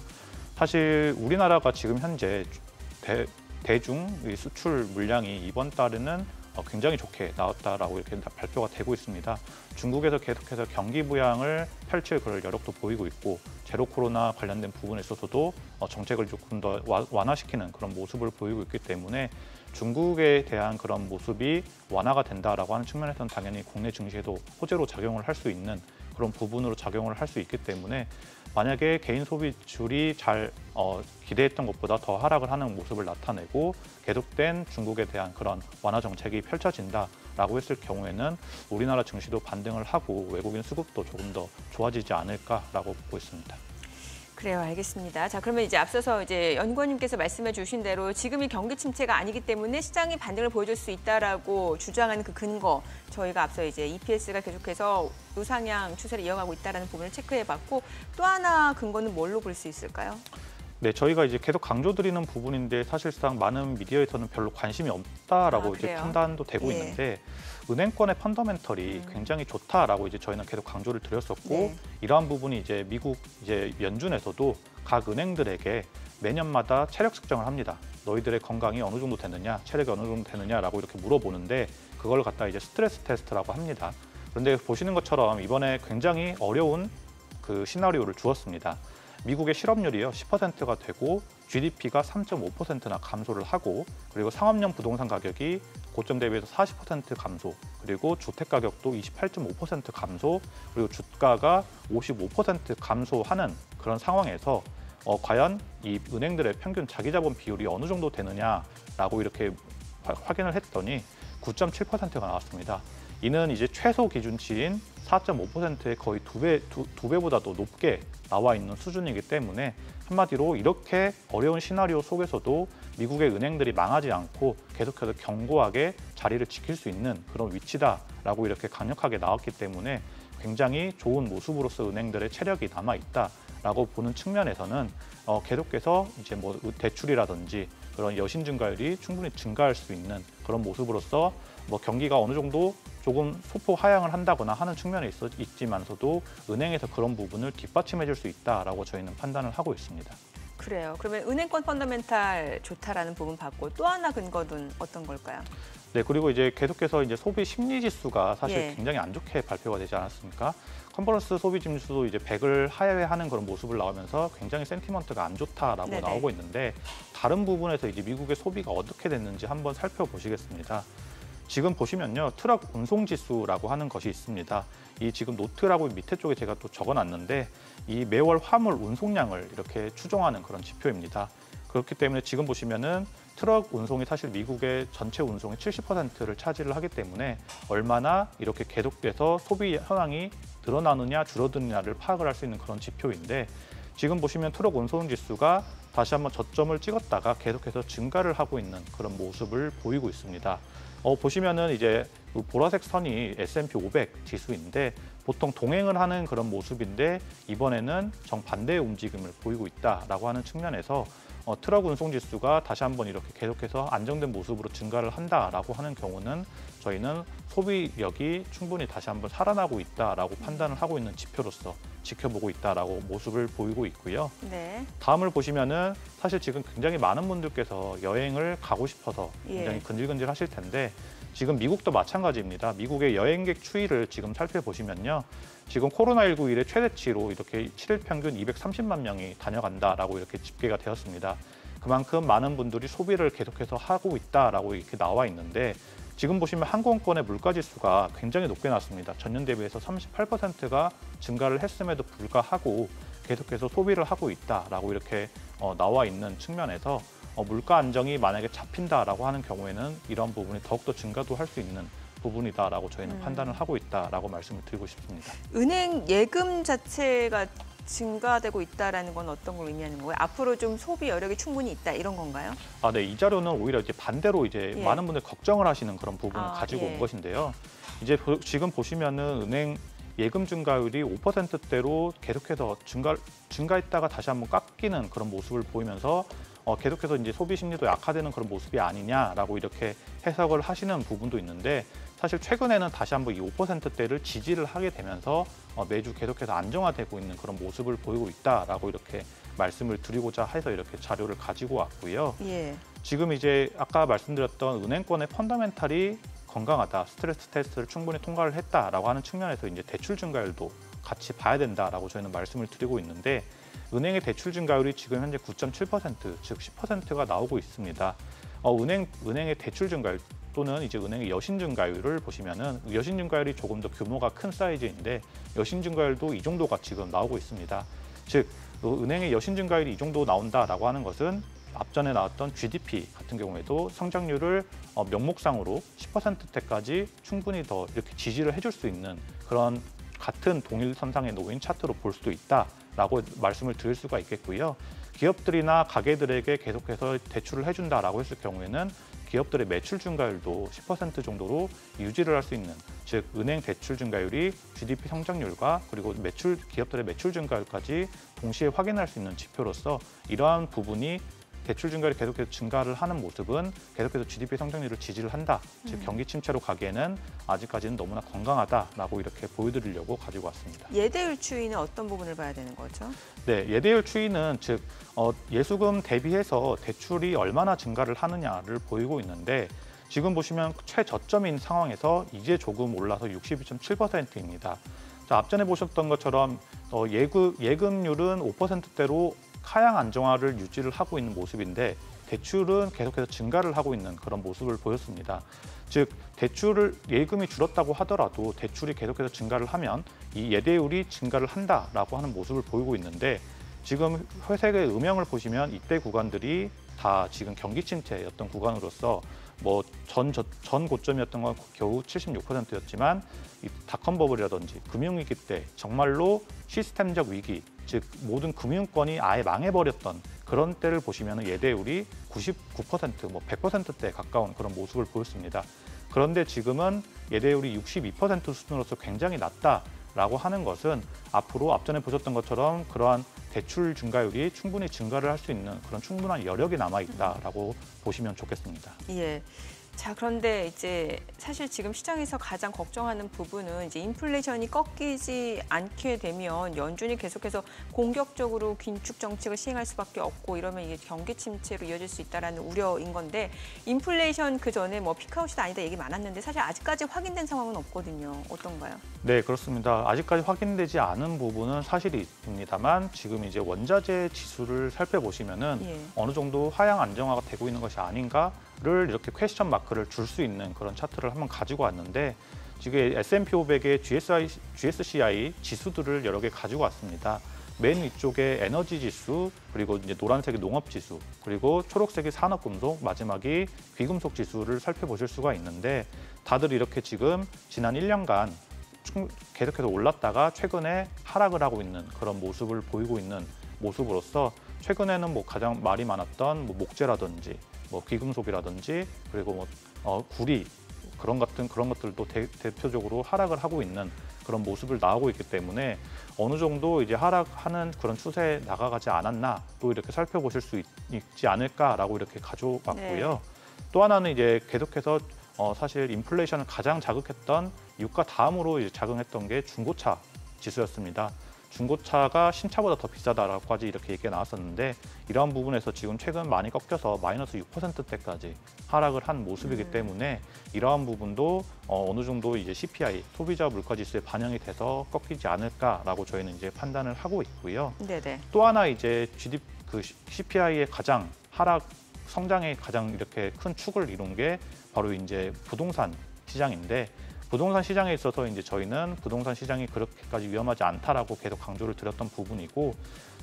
사실 우리나라가 지금 현재 대중 수출 물량이 이번 달에는 굉장히 좋게 나왔다라고 이렇게 발표가 되고 있습니다. 중국에서 계속해서 경기 부양을 펼칠 그럴 여력도 보이고 있고 제로 코로나 관련된 부분에 있어서도 정책을 조금 더 완화시키는 그런 모습을 보이고 있기 때문에 중국에 대한 그런 모습이 완화가 된다라고 하는 측면에서는 당연히 국내 증시에도 호재로 작용을 할 수 있는 그런 부분으로 작용을 할 수 있기 때문에 만약에 개인 소비출이 잘 기대했던 것보다 더 하락을 하는 모습을 나타내고 계속된 중국에 대한 그런 완화 정책이 펼쳐진다라고 했을 경우에는 우리나라 증시도 반등을 하고 외국인 수급도 조금 더 좋아지지 않을까라고 보고 있습니다. 그래요, 알겠습니다. 자, 그러면 이제 앞서서 이제 연구원님께서 말씀해 주신 대로 지금이 경기 침체가 아니기 때문에 시장이 반등을 보여줄 수 있다라고 주장하는 그 근거, 저희가 앞서 이제 EPS가 계속해서 우상향 추세를 이어가고 있다라는 부분을 체크해봤고 또 하나 근거는 뭘로 볼 수 있을까요? 네, 저희가 이제 계속 강조드리는 부분인데 사실상 많은 미디어에서는 별로 관심이 없다라고 이제 판단도 되고 있는데 은행권의 펀더멘털이 굉장히 좋다라고 이제 저희는 계속 강조를 드렸었고 이러한 부분이 이제 미국 이제 연준에서도 각 은행들에게 매년마다 체력 측정을 합니다. 너희들의 건강이 어느 정도 되느냐, 체력이 어느 정도 되느냐라고 이렇게 물어보는데 그걸 갖다 이제 스트레스 테스트라고 합니다. 그런데 보시는 것처럼 이번에 굉장히 어려운 그 시나리오를 주었습니다. 미국의 실업률이요 10%가 되고 GDP가 3.5%나 감소를 하고 그리고 상업용 부동산 가격이 고점 대비해서 40% 감소, 그리고 주택 가격도 28.5% 감소, 그리고 주가가 55% 감소하는 그런 상황에서 과연 이 은행들의 평균 자기자본 비율이 어느 정도 되느냐라고 이렇게 확인을 했더니 9.7%가 나왔습니다. 이는 이제 최소 기준치인 4.5%의 거의 두 배보다도 높게 나와 있는 수준이기 때문에 한마디로 이렇게 어려운 시나리오 속에서도 미국의 은행들이 망하지 않고 계속해서 견고하게 자리를 지킬 수 있는 그런 위치다라고 이렇게 강력하게 나왔기 때문에 굉장히 좋은 모습으로서 은행들의 체력이 남아 있다라고 보는 측면에서는 계속해서 이제 뭐 대출이라든지 그런 여신 증가율이 충분히 증가할 수 있는 그런 모습으로서 뭐 경기가 어느 정도 조금 소폭 하향을 한다거나 하는 측면에 있지만서도 은행에서 그런 부분을 뒷받침해 줄 수 있다라고 저희는 판단을 하고 있습니다. 그래요. 그러면 은행권 펀더멘탈 좋다라는 부분 받고 또 하나 근거는 어떤 걸까요? 네, 그리고 이제 계속해서 이제 소비 심리 지수가 사실 예. 굉장히 안 좋게 발표가 되지 않았습니까? 컨퍼런스 소비 지수도 이제 100을 하회하는 그런 모습을 나오면서 굉장히 센티먼트가 안 좋다라고 네네. 나오고 있는데 다른 부분에서 이제 미국의 소비가 어떻게 됐는지 한번 살펴보시겠습니다. 지금 보시면요, 트럭 운송 지수라고 하는 것이 있습니다. 이 지금 노트라고 밑에 쪽에 제가 또 적어놨는데 이 매월 화물 운송량을 이렇게 추정하는 그런 지표입니다. 그렇기 때문에 지금 보시면은 트럭 운송이 사실 미국의 전체 운송의 70%를 차지를 하기 때문에 얼마나 이렇게 계속돼서 소비 현황이 늘어나느냐 줄어드느냐를 파악을 할 수 있는 그런 지표인데 지금 보시면 트럭 운송 지수가 다시 한번 저점을 찍었다가 계속해서 증가를 하고 있는 그런 모습을 보이고 있습니다. 보시면은 이제 보라색 선이 S&P 500 지수인데 보통 동행을 하는 그런 모습인데 이번에는 정반대의 움직임을 보이고 있다라고 하는 측면에서 트럭 운송 지수가 다시 한번 이렇게 계속해서 안정된 모습으로 증가를 한다라고 하는 경우는 저희는 소비력이 충분히 다시 한번 살아나고 있다라고 판단을 하고 있는 지표로서 지켜보고 있다라고 모습을 보이고 있고요. 네. 다음을 보시면은 사실 지금 굉장히 많은 분들께서 여행을 가고 싶어서 굉장히 예. 근질근질 하실 텐데 지금 미국도 마찬가지입니다. 미국의 여행객 추이를 지금 살펴보시면요. 지금 코로나19 이래 최대치로 이렇게 7일 평균 230만 명이 다녀간다라고 이렇게 집계가 되었습니다. 그만큼 많은 분들이 소비를 계속해서 하고 있다라고 이렇게 나와 있는데 지금 보시면 항공권의 물가지수가 굉장히 높게 나왔습니다. 전년 대비해서 38%가 증가를 했음에도 불구하고 계속해서 소비를 하고 있다라고 이렇게 나와 있는 측면에서 물가 안정이 만약에 잡힌다라고 하는 경우에는 이런 부분이 더욱더 증가도 할 수 있는 부분이다라고 저희는 판단을 하고 있다라고 말씀을 드리고 싶습니다. 은행 예금 자체가 증가되고 있다라는 건 어떤 걸 의미하는 거예요? 앞으로 좀 소비 여력이 충분히 있다 이런 건가요? 네, 이 자료는 오히려 이제 반대로 이제 예. 많은 분들이 걱정을 하시는 그런 부분을 가지고 예. 온 것인데요. 이제 지금 보시면은 은행 예금 증가율이 5%대로 계속해서 증가했다가 다시 한번 깎이는 그런 모습을 보이면서 계속해서 이제 소비 심리도 약화되는 그런 모습이 아니냐라고 이렇게 해석을 하시는 부분도 있는데 사실 최근에는 다시 한번 이 5%대를 지지를 하게 되면서 매주 계속해서 안정화되고 있는 그런 모습을 보이고 있다라고 이렇게 말씀을 드리고자 해서 이렇게 자료를 가지고 왔고요. 예. 지금 이제 아까 말씀드렸던 은행권의 펀더멘탈이 건강하다, 스트레스 테스트를 충분히 통과를 했다라고 하는 측면에서 이제 대출 증가율도 같이 봐야 된다라고 저희는 말씀을 드리고 있는데 은행의 대출 증가율이 지금 현재 9.7%, 즉 10%가 나오고 있습니다. 은행의 대출 증가율 또는 이제 은행의 여신 증가율을 보시면은 여신 증가율이 조금 더 규모가 큰 사이즈인데 여신 증가율도 이 정도가 지금 나오고 있습니다. 즉 은행의 여신 증가율이 이 정도 나온다라고 하는 것은 앞전에 나왔던 GDP 같은 경우에도 성장률을 명목상으로 10%대까지 충분히 더 이렇게 지지를 해줄 수 있는 그런 같은 동일선상에 놓인 차트로 볼 수도 있다라고 말씀을 드릴 수가 있겠고요. 기업들이나 가게들에게 계속해서 대출을 해준다라고 했을 경우에는 기업들의 매출 증가율도 10% 정도로 유지를 할 수 있는, 즉 은행 대출 증가율이 GDP 성장률과 그리고 기업들의 매출 증가율까지 동시에 확인할 수 있는 지표로서 이러한 부분이 대출 증가율이 계속해서 증가를 하는 모습은 계속해서 GDP 성장률을 지지를 한다. 즉 경기 침체로 가기에는 아직까지는 너무나 건강하다라고 이렇게 보여드리려고 가지고 왔습니다. 예대율 추이는 어떤 부분을 봐야 되는 거죠? 네, 예대율 추이는 즉 예수금 대비해서 대출이 얼마나 증가를 하느냐를 보이고 있는데 지금 보시면 최저점인 상황에서 이제 조금 올라서 62.7%입니다. 자, 앞전에 보셨던 것처럼 예금률은 5%대로 하향 안정화를 유지를 하고 있는 모습인데 대출은 계속해서 증가를 하고 있는 그런 모습을 보였습니다. 즉 대출을 예금이 줄었다고 하더라도 대출이 계속해서 증가를 하면 이 예대율이 증가를 한다라고 하는 모습을 보이고 있는데 지금 회색의 음영을 보시면 이때 구간들이 다 지금 경기 침체였던 구간으로서 뭐 전 고점이었던 건 겨우 76%였지만 이 닷컴 버블이라든지 금융위기 때 정말로 시스템적 위기, 즉 모든 금융권이 아예 망해버렸던 그런 때를 보시면 예대율이 99%, 뭐 100%대에 가까운 그런 모습을 보였습니다. 그런데 지금은 예대율이 62% 수준으로서 굉장히 낮다라고 하는 것은 앞으로 앞전에 보셨던 것처럼 그러한 대출 증가율이 충분히 증가를 할 수 있는 그런 충분한 여력이 남아있다라고 보시면 좋겠습니다. 예. 자, 그런데 이제 사실 지금 시장에서 가장 걱정하는 부분은 이제 인플레이션이 꺾이지 않게 되면 연준이 계속해서 공격적으로 긴축 정책을 시행할 수밖에 없고 이러면 이게 경기 침체로 이어질 수 있다라는 우려인 건데 인플레이션 그 전에 뭐 피크아웃이 아니다 얘기 많았는데 사실 아직까지 확인된 상황은 없거든요. 어떤가요? 네, 그렇습니다. 아직까지 확인되지 않은 부분은 사실이 있습니다만 지금 이제 원자재 지수를 살펴보시면은 예. 어느 정도 하향 안정화가 되고 있는 것이 아닌가를 이렇게 퀘스천 마크를 줄 수 있는 그런 차트를 한번 가지고 왔는데 지금 S&P 500의 GSCI 지수들을 여러 개 가지고 왔습니다. 맨 위쪽에 에너지 지수, 그리고 이제 노란색이 농업 지수, 그리고 초록색이 산업금속, 마지막이 귀금속 지수를 살펴보실 수가 있는데 다들 이렇게 지금 지난 1년간 계속해서 올랐다가 최근에 하락을 하고 있는 그런 모습을 보이고 있는 모습으로서 최근에는 뭐 가장 말이 많았던 뭐 목재라든지 뭐 귀금속이라든지 그리고 뭐 구리 그런 것들도 대표적으로 하락을 하고 있는 그런 모습을 나오고 있기 때문에 어느 정도 이제 하락하는 그런 추세에 나가지 않았나 또 이렇게 살펴보실 수 있지 않을까라고 이렇게 가져왔고요. 네. 또 하나는 이제 계속해서 사실 인플레이션을 가장 자극했던 유가 다음으로 이제 작용했던 게 중고차 지수였습니다. 중고차가 신차보다 더 비싸다라고까지 이렇게 얘기가 나왔었는데 이러한 부분에서 지금 최근 많이 꺾여서 마이너스 6%대까지 하락을 한 모습이기 때문에 이러한 부분도 어느 정도 이제 CPI 소비자 물가 지수에 반영이 돼서 꺾이지 않을까라고 저희는 이제 판단을 하고 있고요. 네네. 또 하나 이제 CPI의 가장 하락 성장의 가장 이렇게 큰 축을 이룬 게 바로 이제 부동산 시장인데 부동산 시장에 있어서 이제 저희는 부동산 시장이 그렇게까지 위험하지 않다라고 계속 강조를 드렸던 부분이고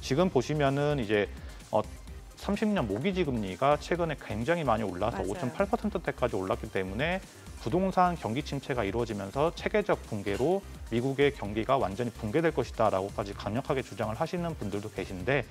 지금 보시면은 이제 30년 모기지 금리가 최근에 굉장히 많이 올라서 맞아요. 5.8%대까지 올랐기 때문에 부동산 경기 침체가 이루어지면서 체계적 붕괴로 미국의 경기가 완전히 붕괴될 것이다라고까지 강력하게 주장을 하시는 분들도 계신데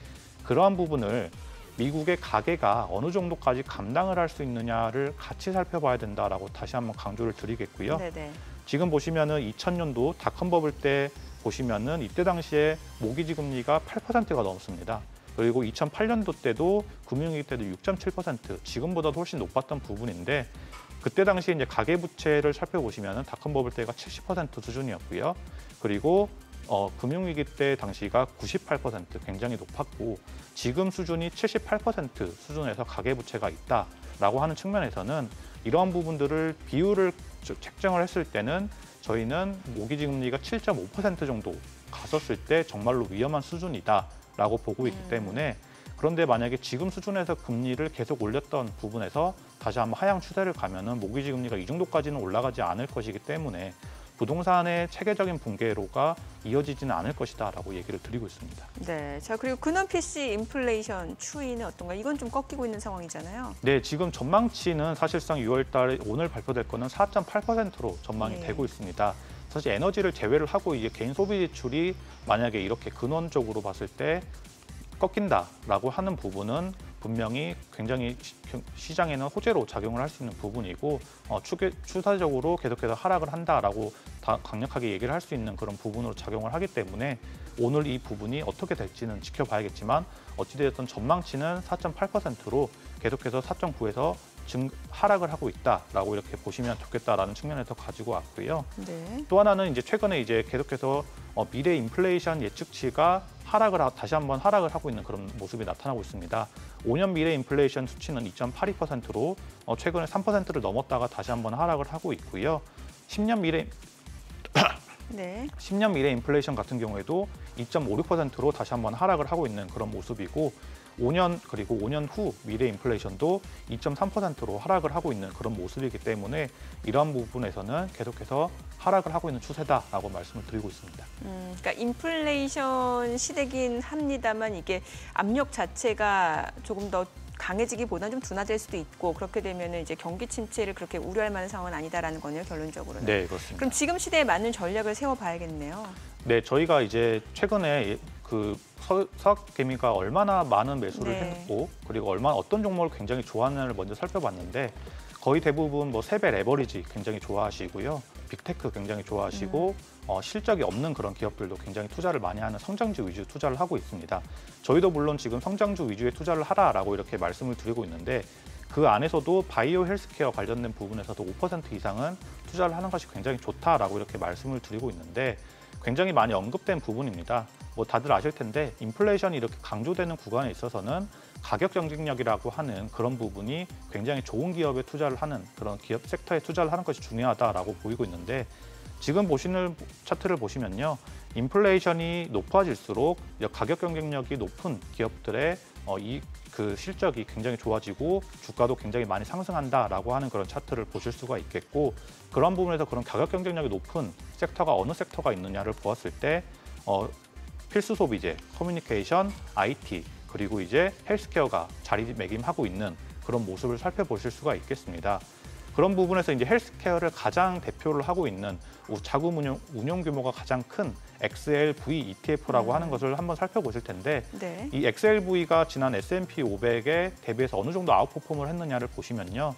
그러한 부분을 미국의 가계가 어느 정도까지 감당을 할 수 있느냐를 같이 살펴봐야 된다라고 다시 한번 강조를 드리겠고요. 네네. 지금 보시면은 2000년도 닷컴 버블 때 보시면은 이때 당시에 모기지 금리가 8%가 넘습니다. 그리고 2008년도 때도 금융위기 때도 6.7%, 지금보다도 훨씬 높았던 부분인데 그때 당시 이제 가계 부채를 살펴보시면은 닷컴 버블 때가 70% 수준이었고요. 그리고 금융위기 때 당시가 98% 굉장히 높았고 지금 수준이 78% 수준에서 가계부채가 있다라고 하는 측면에서는 이러한 부분들을 비율을 책정을 했을 때는 저희는 모기지 금리가 7.5% 정도 갔었을 때 정말로 위험한 수준이다라고 보고 있기 때문에 그런데 만약에 지금 수준에서 금리를 계속 올렸던 부분에서 다시 한번 하향 추세를 가면은 모기지 금리가 이 정도까지는 올라가지 않을 것이기 때문에 부동산의 체계적인 붕괴로가 이어지지는 않을 것이다라고 얘기를 드리고 있습니다. 네. 자, 그리고 근원 PC 인플레이션 추이는 어떤가? 이건 좀 꺾이고 있는 상황이잖아요. 네, 지금 전망치는 사실상 6월 달에 오늘 발표될 거는 4.8%로 전망이 네. 되고 있습니다. 사실 에너지를 제외를 하고 이제 개인 소비 지출이 만약에 이렇게 근원적으로 봤을 때 꺾인다라고 하는 부분은 분명히 굉장히 시장에는 호재로 작용을 할 수 있는 부분이고 추세적으로 계속해서 하락을 한다라고 강력하게 얘기를 할 수 있는 그런 부분으로 작용을 하기 때문에 오늘 이 부분이 어떻게 될지는 지켜봐야겠지만 어찌되었든 전망치는 4.8%로 계속해서 4.9에서 하락을 하고 있다라고 이렇게 보시면 좋겠다라는 측면에서 가지고 왔고요. 네. 또 하나는 이제 최근에 이제 계속해서 미래 인플레이션 예측치가 다시 한번 하락을 하고 있는 그런 모습이 나타나고 있습니다. 5년 미래 인플레이션 수치는 2.82%로 최근에 3%를 넘었다가 다시 한번 하락을 하고 있고요. 10년 미래 네. 10년 미래 인플레이션 같은 경우에도 2.56%로 다시 한번 하락을 하고 있는 그런 모습이고 5년 그리고 5년 후 미래 인플레이션도 2.3%로 하락을 하고 있는 그런 모습이기 때문에 이러한 부분에서는 계속해서 하락을 하고 있는 추세다라고 말씀을 드리고 있습니다. 그러니까 인플레이션 시대긴 합니다만 이게 압력 자체가 조금 더 강해지기보다는 좀 둔화될 수도 있고 그렇게 되면 이제 경기 침체를 그렇게 우려할 만한 상황은 아니다라는 거네요, 결론적으로는. 네, 그렇습니다. 그럼 지금 시대에 맞는 전략을 세워봐야겠네요. 네, 저희가 이제 최근에 그 서학개미가 얼마나 많은 매수를 네. 했고 그리고 얼마나 어떤 종목을 굉장히 좋아하는지를 먼저 살펴봤는데 거의 대부분 뭐 세배 레버리지 굉장히 좋아하시고요. 빅테크 굉장히 좋아하시고 실적이 없는 그런 기업들도 굉장히 투자를 많이 하는 성장주 위주 투자를 하고 있습니다. 저희도 물론 지금 성장주 위주의 투자를 하라라고 이렇게 말씀을 드리고 있는데 그 안에서도 바이오 헬스케어 관련된 부분에서도 5% 이상은 투자를 하는 것이 굉장히 좋다라고 이렇게 말씀을 드리고 있는데 굉장히 많이 언급된 부분입니다. 뭐 다들 아실 텐데 인플레이션이 이렇게 강조되는 구간에 있어서는 가격 경쟁력이라고 하는 그런 부분이 굉장히 좋은 기업에 투자를 하는 그런 기업 섹터에 투자를 하는 것이 중요하다라고 보이고 있는데 지금 보시는 차트를 보시면요. 인플레이션이 높아질수록 가격 경쟁력이 높은 기업들의 그 실적이 굉장히 좋아지고 주가도 굉장히 많이 상승한다라고 하는 그런 차트를 보실 수가 있겠고 그런 부분에서 그런 가격 경쟁력이 높은 섹터가 어느 섹터가 있느냐를 보았을 때 필수 소비재, 커뮤니케이션, IT 그리고 이제 헬스케어가 자리매김하고 있는 그런 모습을 살펴보실 수가 있겠습니다. 그런 부분에서 이제 헬스케어를 가장 대표를 하고 있는 자금 운용 규모가 가장 큰 XLV ETF라고 하는 것을 한번 살펴보실 텐데 네. 이 XLV가 지난 S&P 500에 대비해서 어느 정도 아웃퍼폼을 했느냐를 보시면요.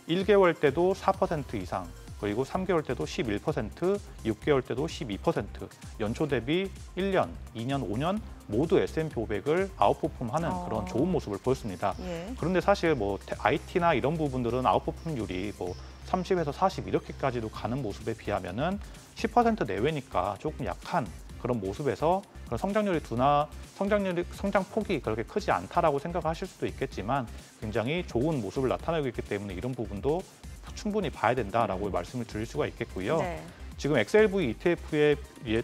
1개월 때도 4% 이상, 그리고 3개월 때도 11%, 6개월 때도 12%, 연초 대비 1년, 2년, 5년 모두 S&P 500을 아웃퍼폼하는 그런 좋은 모습을 보였습니다. 예. 그런데 사실 뭐 IT나 이런 부분들은 아웃퍼폼률이 뭐 30에서 40 이렇게까지도 가는 모습에 비하면은 10% 내외니까 조금 약한 그런 모습에서 그런 성장폭이 그렇게 크지 않다라고 생각하실 수도 있겠지만 굉장히 좋은 모습을 나타내고 있기 때문에 이런 부분도 충분히 봐야 된다라고 말씀을 드릴 수가 있겠고요. 네. 지금 XLV ETF의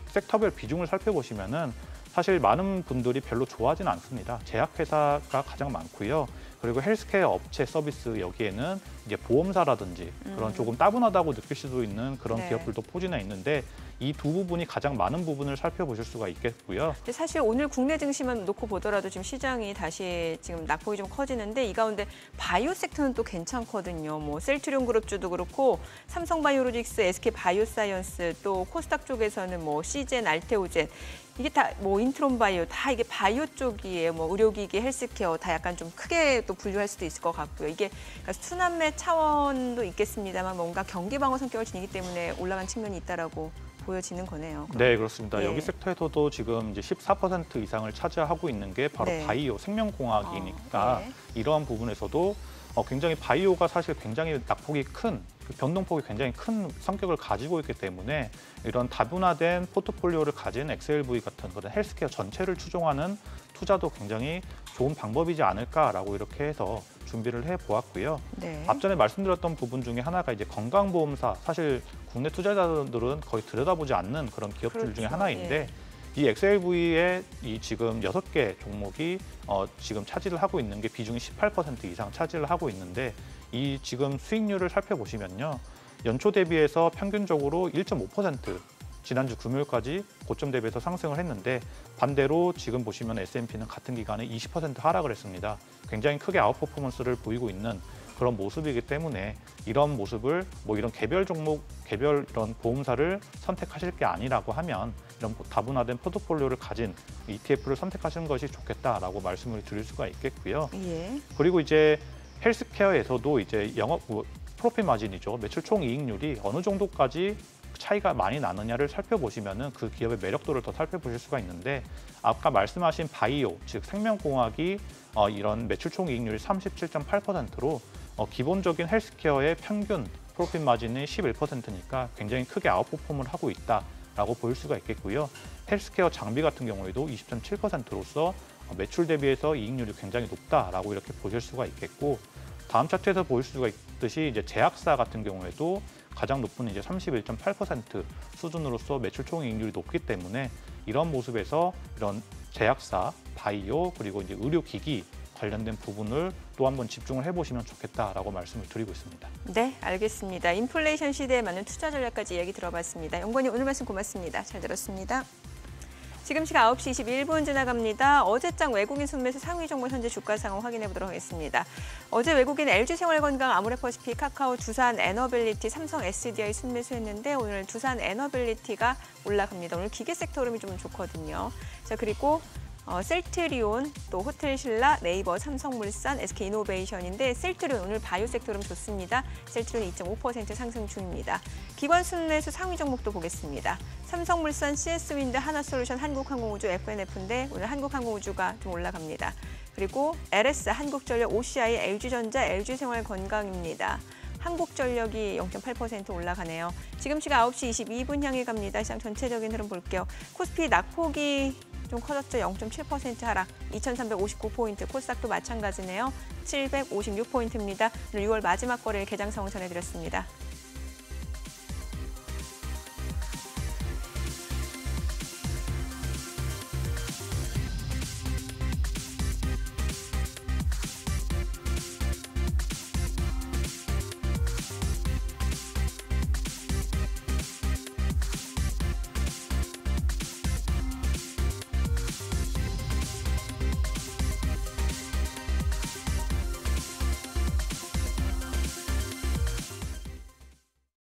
섹터별 비중을 살펴보시면은 사실 많은 분들이 별로 좋아하진 않습니다. 제약회사가 가장 많고요. 그리고 헬스케어 업체 서비스 여기에는 이제 보험사라든지 그런 조금 따분하다고 느낄 수도 있는 그런 네. 기업들도 포진해 있는데 이 두 부분이 가장 많은 부분을 살펴보실 수가 있겠고요. 근데 사실 오늘 국내 증시만 놓고 보더라도 지금 시장이 다시 지금 낙폭이 좀 커지는데 이 가운데 바이오 섹터는 또 괜찮거든요. 뭐 셀트리온 그룹주도 그렇고 삼성바이오로직스, SK바이오사이언스 또 코스닥 쪽에서는 뭐 시젠, 알테오젠 이게 다 뭐 인트론바이오 다 이게 바이오 쪽이에요. 뭐 의료기기, 헬스케어 다 약간 좀 크게 또 분류할 수도 있을 것 같고요. 이게 그러니까 순환매 차원도 있겠습니다만 뭔가 경기 방어 성격을 지니기 때문에 올라간 측면이 있다라고 보여지는 거네요. 그럼. 네, 그렇습니다. 예. 여기 섹터에서도 지금 이제 14% 이상을 차지하고 있는 게 바로 네. 바이오 생명공학이니까 이러한 부분에서도 굉장히 바이오가 사실 굉장히 낙폭이 큰 변동폭이 굉장히 큰 성격을 가지고 있기 때문에 이런 다분화된 포트폴리오를 가진 XLV 같은 그런 헬스케어 전체를 추종하는 투자도 굉장히 좋은 방법이지 않을까라고 이렇게 해서 준비를 해보았고요. 네. 앞전에 말씀드렸던 부분 중에 하나가 이제 건강보험사, 사실 국내 투자자들은 거의 들여다보지 않는 그런 기업들 그렇죠. 중에 하나인데 이 XLV의 이 지금 6개 종목이 지금 차지를 하고 있는 게 비중이 18% 이상 차지를 하고 있는데 이 지금 수익률을 살펴보시면요. 연초 대비해서 평균적으로 1.5% 지난주 금요일까지 고점 대비해서 상승을 했는데 반대로 지금 보시면 S&P는 같은 기간에 20% 하락을 했습니다. 굉장히 크게 아웃퍼포먼스를 보이고 있는 그런 모습이기 때문에 이런 모습을 뭐 이런 개별 종목, 개별 이런 보험사를 선택하실 게 아니라고 하면 이런 다분화된 포트폴리오를 가진 ETF를 선택하시는 것이 좋겠다라고 말씀을 드릴 수가 있겠고요. 예. 그리고 이제 헬스케어에서도 이제 프로핏 마진이죠. 매출 총이익률이 어느 정도까지 차이가 많이 나느냐를 살펴보시면은 그 기업의 매력도를 더 살펴보실 수가 있는데 아까 말씀하신 바이오, 즉 생명공학이 이런 매출 총이익률이 37.8%로 기본적인 헬스케어의 평균 프로핏 마진이 11%니까 굉장히 크게 아웃퍼폼을 하고 있다라고 볼 수가 있겠고요. 헬스케어 장비 같은 경우에도 20.7%로서 매출 대비해서 이익률이 굉장히 높다라고 이렇게 보실 수가 있겠고 다음 차트에서 보실 수가 있듯이 이제 제약사 같은 경우에도 가장 높은 이제 31.8% 수준으로서 매출 총이익률이 높기 때문에 이런 모습에서 이런 제약사, 바이오 그리고 이제 의료기기 관련된 부분을 또 한번 집중을 해보시면 좋겠다라고 말씀을 드리고 있습니다. 네, 알겠습니다. 인플레이션 시대에 맞는 투자 전략까지 얘기 들어봤습니다. 연구원님 오늘 말씀 고맙습니다. 잘 들었습니다. 지금 시각 9시 21분 지나갑니다. 어제장 외국인 순매수 상위 종목 현재 주가 상황 확인해 보도록 하겠습니다. 어제 외국인 LG생활건강, 아모레퍼시픽, 카카오, 두산 에너빌리티, 삼성 SDI 순매수했는데 오늘 두산 에너빌리티가 올라갑니다. 오늘 기계 섹터 흐름이 좀 좋거든요. 자, 그리고 셀트리온, 또 호텔신라, 네이버, 삼성물산, SK이노베이션인데 셀트리온 오늘 바이오 섹터 흐름 좋습니다. 셀트리온 2.5% 상승 중입니다. 기관 순매수 상위 종목도 보겠습니다. 삼성물산, CS윈드, 하나솔루션, 한국항공우주, FNF인데 오늘 한국항공우주가 좀 올라갑니다. 그리고 LS, 한국전력, OCI, LG전자, LG생활건강입니다. 한국전력이 0.8% 올라가네요. 지금 시각 9시 22분 향해 갑니다. 시장 전체적인 흐름 볼게요. 코스피 낙폭이 좀 커졌죠. 0.7% 하락, 2,359포인트. 코스닥도 마찬가지네요. 756포인트입니다. 오늘 6월 마지막 거래일 개장 상황 전해드렸습니다.